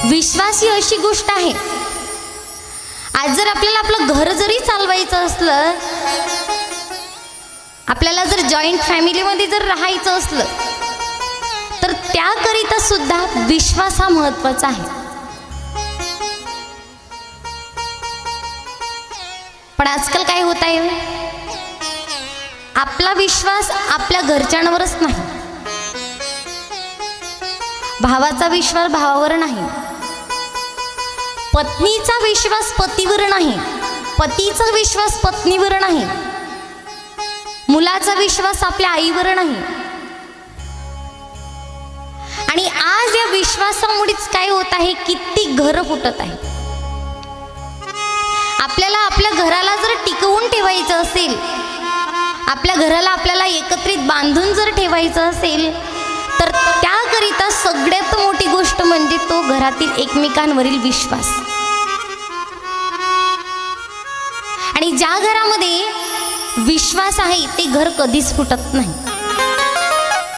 विश्वास ही अशी गोष्ट आहे, आज जर आपल्याला आपलं घर जरी चालवायचं असलं, आपल्याला जर जॉईंट फॅमिलीमध्ये जर राहायचं असलं, तर त्याकरिता सुद्धा विश्वास हा महत्त्वाचा आहे. पण आजकाल काय होत आहे, आपला विश्वास आपल्या घरच्यांवरच नाही, भावाचा विश्वास भावावर नाही, पत्नीचा विश्वास पतीवर नाही, पतीचा विश्वास पत्नीवर नाही, मुलाचा विश्वास आपल्या आईवर नाही. आणि आज या विश्वासामुळेच काय होत आहे, किती घर फुटत आहे. आपल्याला आपल्या घराला जर टिकवून ठेवायचं असेल, आपल्या घराला आपल्याला एकत्रित बांधून जर ठेवायचं असेल, तर त्याकरिता सगळ्यात मोठी गोष्ट म्हणजे तो घरातील एकमेकांवरील विश्वास. आणि ज्या घरामध्ये विश्वास आहे ते घर कधीच फुटत नाही.